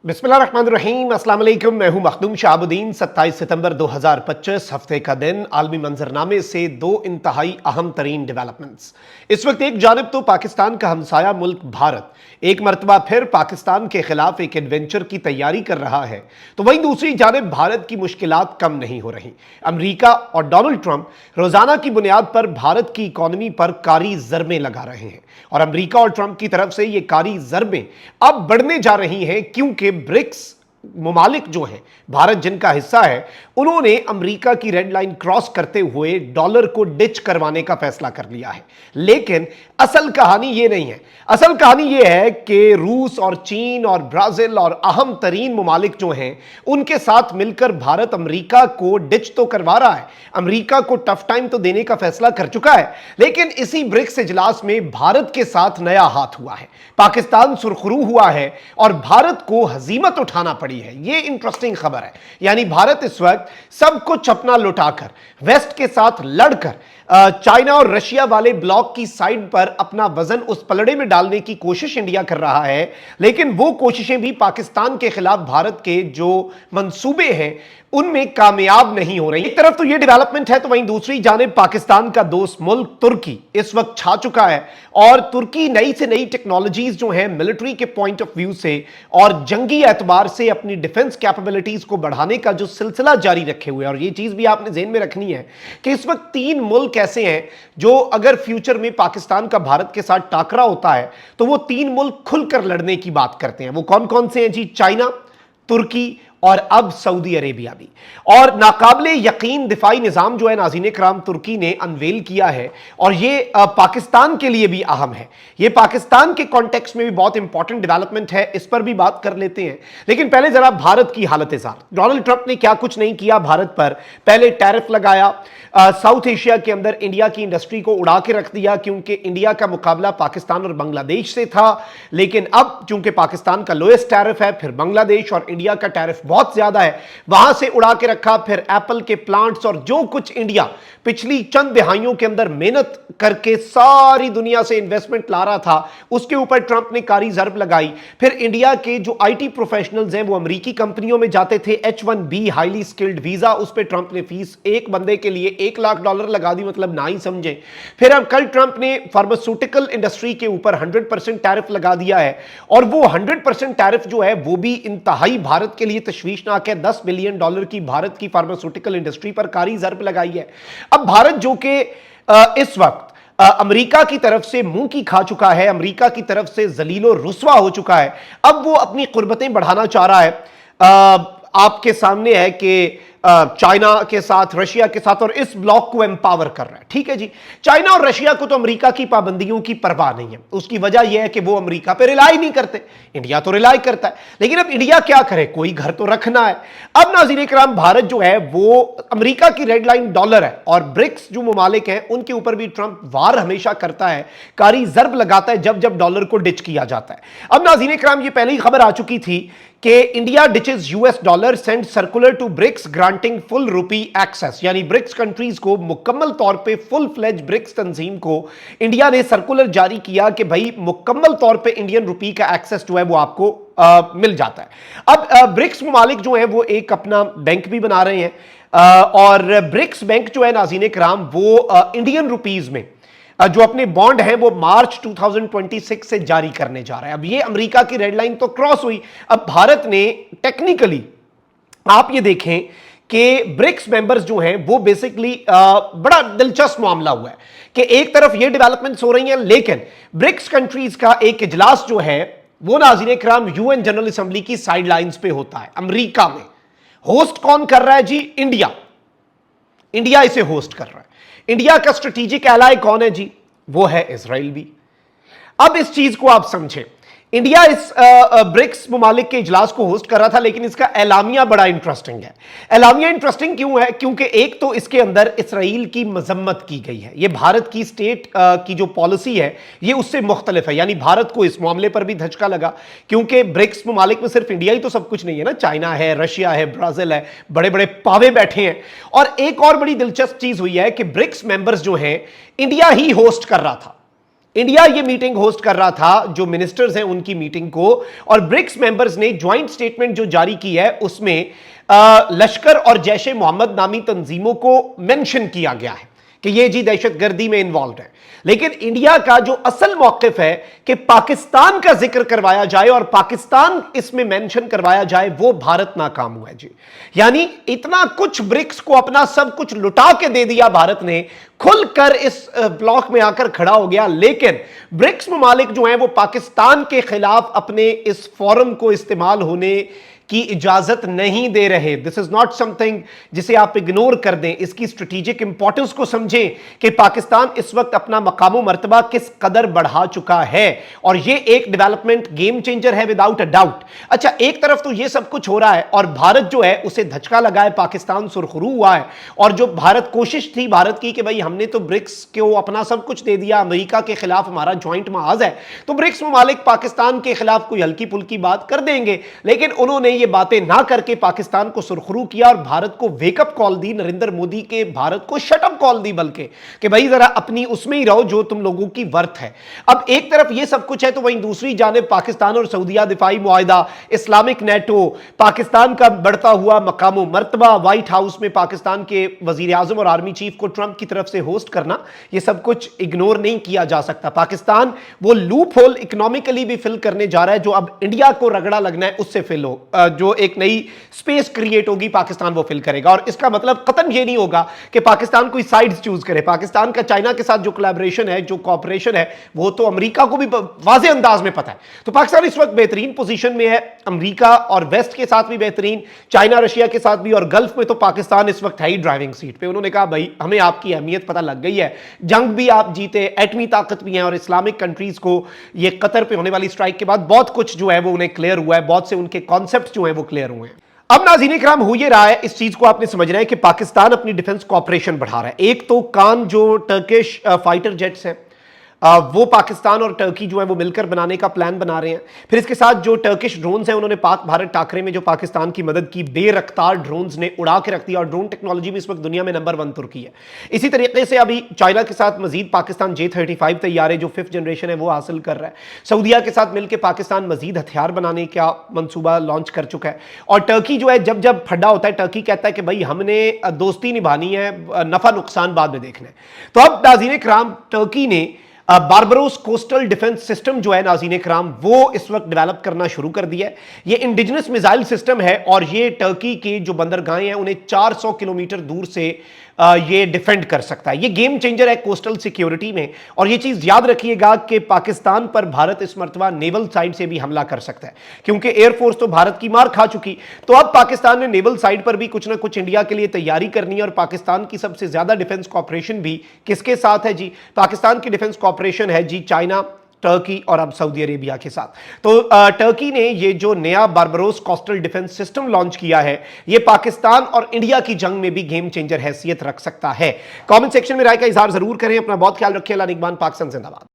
बिस्मिल्लाहिर्रहमानिर्रहीम, अस्सलाम वालेकुम। मैं हूं मखदूम शाहबुद्दीन। 27 सितंबर 2025 हफ्ते का दिन। आलमी मंजरनामे से दो इंतहाई अहम तरीन डेवलपमेंट्स। इस वक्त एक जानिब तो पाकिस्तान का हमसाया मुल्क भारत एक मरतबा फिर पाकिस्तान के खिलाफ एक एडवेंचर की तैयारी कर रहा है, तो वहीं दूसरी जानिब भारत की मुश्किलात कम नहीं हो रही। अमेरिका और डोनाल्ड ट्रंप रोजाना की बुनियाद पर भारत की इकॉनमी पर कारी ज़रबें लगा रहे हैं, और अमेरिका और ट्रंप की तरफ से ये कारी ज़रबें अब बढ़ने जा रही हैं, क्योंकि ब्रिक्स ममालिक जो हैं, भारत जिनका हिस्सा है, उन्होंने अमेरिका की रेड लाइन क्रॉस करते हुए डॉलर को डिच करवाने का फैसला कर लिया है। लेकिन असल कहानी यह नहीं है। असल कहानी यह है कि रूस और चीन और ब्राजील और अहम तरीन ममालिक जो हैं, उनके साथ मिलकर भारत अमेरिका को डिच तो करवा रहा है, अमेरिका को टफ टाइम तो देने का फैसला कर चुका है। लेकिन इसी ब्रिक्स इजलास में भारत के साथ नया हाथ हुआ है, पाकिस्तान सुरखरू हुआ है और भारत को हजीमत उठाना पड़ी है। यह इंटरेस्टिंग खबर है। यानी भारत इस वक्त सब कुछ अपना लुटाकर, वेस्ट के साथ लड़कर, चाइना और रशिया वाले ब्लॉक की साइड पर अपना वजन उस पलड़े में डालने की कोशिश इंडिया कर रहा है। लेकिन वो कोशिशें भी पाकिस्तान के खिलाफ भारत के जो मंसूबे हैं उनमें कामयाब नहीं हो रही। एक तरफ तो ये डेवलपमेंट है, तो वहीं दूसरी जानिब पाकिस्तान का दोस्त मुल्क तुर्की इस वक्त छा चुका है, और तुर्की नई से नई टेक्नोलॉजीज जो हैं मिलिट्री के पॉइंट ऑफ व्यू से और जंगी एतबार से अपनी डिफेंस कैपेबिलिटीज को बढ़ाने का जो सिलसिला जारी रखे हुए। और ये चीज भी आपने ज़हन में रखनी है कि इस वक्त तीन मुल्क ऐसे हैं जो अगर फ्यूचर में पाकिस्तान का भारत के साथ टाकरा होता है तो वो तीन मुल्क खुलकर लड़ने की बात करते हैं। वो कौन कौन से हैं जी? चाइना, तुर्की और अब सऊदी अरेबिया भी। और नाकाबिले यकीन दिफाई निजाम जो है नाज़रीन कराम, तुर्की ने अनवेल किया है, और ये पाकिस्तान के लिए भी अहम है। ये पाकिस्तान के कॉन्टेक्स्ट में भी बहुत इंपॉर्टेंट डेवलपमेंट है, इस पर भी बात कर लेते हैं। लेकिन पहले जरा भारत की हालत ज़ार। डोनाल्ड ट्रंप ने क्या कुछ नहीं किया भारत पर। पहले टैरिफ लगाया, साउथ एशिया के अंदर इंडिया की इंडस्ट्री को उड़ा के रख दिया, क्योंकि इंडिया का मुकाबला पाकिस्तान और बांग्लादेश से था। लेकिन अब चूंकि पाकिस्तान का लोएस्ट टैरिफ है, फिर बांग्लादेश और इंडिया का टैरिफ बहुत ज्यादा है, वहां से उड़ा के रखा। फिर एप्पल के प्लांट्स और जो कुछ इंडिया पिछली चंद दिहाइयों के अंदर मेहनत करके सारी दुनिया से इन्वेस्टमेंट ला रहा था, उसके ऊपर ट्रंप ने कारी ज़रब लगाई। फिर इंडिया के जो आईटी प्रोफेशनल्स हैं वो अमेरिकी कंपनियों में जाते थे, H1B हाईली स्किल्ड वीजा, उस पर ट्रंप ने फीस एक बंदे के लिए $1 लाख लगा दी, मतलब ना ही समझे। फिर अब कल ट्रंप ने फार्मास्यूटिकल इंडस्ट्री के ऊपर 100% टैरिफ लगा दिया है, और वो 100% टैरिफ जो है वो भी इंतहाई भारत के लिए तशवीशनाक है। $10 बिलियन की भारत की फार्मास्यूटिकल इंडस्ट्री पर कारी ज़रब लगाई है। अब भारत जो कि इस वक्त अमेरिका की तरफ से मुंह की खा चुका है, अमेरिका की तरफ से जलीलो रुस्वा हो चुका है, अब वो अपनी कुर्बतें बढ़ाना चाह रहा है। आपके सामने है कि चाइना के साथ, रशिया के साथ, और इस ब्लॉक को एम्पावर कर रहा है। ठीक है जी, चाइना और रशिया को तो अमेरिका की पाबंदियों की परवाह नहीं है। उसकी वजह यह है कि वो अमेरिका पे रिलाई नहीं करते, इंडिया तो रिलाई करता है। लेकिन अब इंडिया क्या करे, कोई घर तो रखना है। अब नाज़रीन कराम, भारत जो है वो अमेरिका की रेड लाइन डॉलर है, और ब्रिक्स जो ममालिक हैं उनके ऊपर भी ट्रंप वार हमेशा करता है, कारी ज़रब लगाता है जब जब डॉलर को डिच किया जाता है। अब नाज़रीन कराम, ये पहले ही खबर आ चुकी थी कि India ditches US dollar, send circular to BRICS granting full rupee access. यानी ब्रिक्स कंट्रीज को मुकम्मल तौर पे, फुल फ्लेज ब्रिक्स तंजीम को इंडिया ने सर्कुलर जारी किया कि भाई मुकम्मल तौर पे इंडियन रुपी का एक्सेस जो है वो आपको मिल जाता है। अब ब्रिक्स ममालिक जो है वो एक अपना बैंक भी बना रहे हैं, और ब्रिक्स बैंक जो है नाज़रीन कराम वो इंडियन रुपीज में जो अपने बॉन्ड हैं वो मार्च 2026 से जारी करने जा रहा है। अब ये अमेरिका की रेड लाइन तो क्रॉस हुई। अब भारत ने टेक्निकली, आप ये देखें कि ब्रिक्स मेंबर्स जो हैं वो बेसिकली बड़ा दिलचस्प मामला हुआ है कि एक तरफ ये डेवलपमेंट्स हो रही हैं, लेकिन ब्रिक्स कंट्रीज का एक इजलास जो है वो नाज़रीन कराम UN जनरल असेंबली की साइड लाइन्स पे होता है अमेरिका में। होस्ट कौन कर रहा है जी? इंडिया। इंडिया इसे होस्ट कर रहा है। इंडिया का स्ट्रेटेजिक एलाय कौन है जी? वो है इजराइल भी। अब इस चीज को आप समझें, इंडिया इस ब्रिक्स ममालिक के इजलास को होस्ट कर रहा था, लेकिन इसका एलामिया बड़ा इंटरेस्टिंग है। एलामिया इंटरेस्टिंग क्यों है? क्योंकि एक तो इसके अंदर इसराइल की मजम्मत की गई है। ये भारत की स्टेट की जो पॉलिसी है ये उससे मुख्तलिफ है। यानी भारत को इस मामले पर भी धचका लगा, क्योंकि ब्रिक्स ममालिक में सिर्फ इंडिया ही तो सब कुछ नहीं है ना, चाइना है, रशिया है, ब्राजील है, बड़े बड़े पावे बैठे हैं। और एक और बड़ी दिलचस्प चीज हुई है कि ब्रिक्स मेंबर्स जो हैं इंडिया ही होस्ट कर रहा था। इंडिया ये मीटिंग होस्ट कर रहा था, जो मिनिस्टर्स हैं उनकी मीटिंग को, और ब्रिक्स मेंबर्स ने ज्वाइंट स्टेटमेंट जो जारी की है उसमें लश्कर और जैश ए मोहम्मद नामी तंजीमों को मेंशन किया गया है कि ये जी दहशतगर्दी में इन्वॉल्व है। लेकिन इंडिया का जो असल मौकिफ है कि पाकिस्तान का जिक्र करवाया जाए और पाकिस्तान इसमें मेंशन करवाया जाए, वो भारत नाकाम हुआ है जी। यानी इतना कुछ ब्रिक्स को अपना सब कुछ लुटा के दे दिया भारत ने, खुलकर इस ब्लॉक में आकर खड़ा हो गया, लेकिन ब्रिक्स ममालिक जो हैं वो पाकिस्तान के खिलाफ अपने इस फोरम को इस्तेमाल होने की इजाजत नहीं दे रहे। दिस इज नॉट समथिंग जिसे आप इग्नोर कर दें, इसकी स्ट्रेटेजिक इंपॉर्टेंस को समझें कि पाकिस्तान इस वक्त अपना मकाम मर्तबा किस कदर बढ़ा चुका है, और ये एक डेवलपमेंट गेम चेंजर है विदाउट अ डाउट। अच्छा, एक तरफ तो ये सब कुछ हो रहा है और भारत जो है उसे धचका लगा है, पाकिस्तान सुरखरू हुआ है, और जो भारत कोशिश थी भारत की कि भाई हमने तो ब्रिक्स को अपना सब कुछ दे दिया, अमेरिका के खिलाफ हमारा ज्वाइंट महाज है, तो ब्रिक्स ममालिक पाकिस्तान के खिलाफ कोई हल्की फुल्की बात कर देंगे, लेकिन उन्होंने ये बातें ना करके पाकिस्तान को सुरखरू किया और भारत को वेकअप कॉल दी, नरेंद्र मोदी के भारत को शटअप कॉल दी, बल्कि कि भाई जरा अपनी उसमें ही रहो जो तुम लोगों की वर्थ है। अब एक तरफ ये सब कुछ है तो वहीं दूसरी जानिब पाकिस्तान और सऊदीया दिफाई मुआहिदा, इस्लामिक नेटो, पाकिस्तान का बढ़ता हुआ मकाम मर्तबा, व्हाइट हाउस में पाकिस्तान के वजीर आजम और आर्मी चीफ को ट्रंप की तरफ से होस्ट करना, यह सब कुछ इग्नोर नहीं किया जा सकता। पाकिस्तान वो लूप होल इकोनॉमिकली भी फिल करने जा रहा है जो अब इंडिया को रगड़ा लगना है उससे फिल हो, जो एक नई स्पेस क्रिएट होगी पाकिस्तान वो फिल करेगा। और इसका मतलब कतन ये नहीं होगा कि पाकिस्तान कोई साइड्स चूज करे। पाकिस्तान का चाइना के साथ जो कोलैबोरेशन है, जो कोऑपरेशन है, वो तो अमेरिका को भी वाज़ेह अंदाज में पता है। तो पाकिस्तान इस वक्त बेहतरीन पोजीशन में है, अमेरिका और वेस्ट के साथ भी बेहतरीन, चाइना रशिया के साथ भी, और गल्फ में तो पाकिस्तान इस वक्त है ही ड्राइविंग सीट पे। उन्होंने कहा भाई हमें आपकी अहमियत पता लग गई है, जंग भी आप जीते, एटमी ताकत भी है, और इस्लामिक कंट्रीज को ये कतर पे होने वाली स्ट्राइक के बाद बहुत कुछ जो है वो उन्हें क्लियर हुआ है, बहुत से उनके कॉन्सेप्ट जो है वो क्लियर हुए हैं। अब नाज़रीन इकराम हो ये रहा है, इस चीज को आपने समझना है कि पाकिस्तान अपनी डिफेंस कॉपरेशन बढ़ा रहा है। एक तो कान जो टर्किश फाइटर जेट्स हैं वो पाकिस्तान और टर्की जो है वो मिलकर बनाने का प्लान बना रहे हैं। फिर इसके साथ जो टर्किश ड्रोन्स हैं उन्होंने पाक भारत टाकरे में जो पाकिस्तान की मदद की, बेरफ्तार ड्रोन्स ने उड़ा के रख दिया, और ड्रोन टेक्नोलॉजी में इस वक्त दुनिया में नंबर 1 तुर्की है। इसी तरीके से अभी चाइना के साथ मजीद पाकिस्तान J-35 तैयारे जो 5th जनरेशन है वो हासिल कर रहा है। सऊदीया के साथ मिलकर पाकिस्तान मजीद हथियार बनाने का मंसूबा लॉन्च कर चुका है। और टर्की जो है जब जब फड्डा होता है, टर्की कहता है कि भाई हमने दोस्ती निभानी है, नफा नुकसान बाद में देखना है। तो अब नाज़रीन इकराम टर्की ने बारबरोस कोस्टल डिफेंस सिस्टम जो है नाज़रीन इकराम वो इस वक्त डेवलप करना शुरू कर दिया है। ये इंडिजिनस मिसाइल सिस्टम है और ये टर्की की जो बंदरगाहें हैं उन्हें 400 किलोमीटर दूर से ये डिफेंड कर सकता है। ये गेम चेंजर है कोस्टल सिक्योरिटी में। और ये चीज याद रखिएगा कि पाकिस्तान पर भारत इस मर्तबा नेवल साइड से भी हमला कर सकता है, क्योंकि एयरफोर्स तो भारत की मार खा चुकी। तो अब पाकिस्तान ने नेवल साइड पर भी कुछ ना कुछ इंडिया के लिए तैयारी करनी है। और पाकिस्तान की सबसे ज्यादा डिफेंस कॉपरेशन भी किसके साथ है जी? पाकिस्तान की डिफेंस कॉपरेशन है जी चाइना, टर्की और अब सऊदी अरेबिया के साथ। तो टर्की ने ये जो नया बारबरोस कोस्टल डिफेंस सिस्टम लॉन्च किया है, ये पाकिस्तान और इंडिया की जंग में भी गेम चेंजर हैसियत रख सकता है। कमेंट सेक्शन में राय का इजहार जरूर करें। अपना बहुत ख्याल रखिए। अल्लाह निगहबान। पाकिस्तान जिंदाबाद।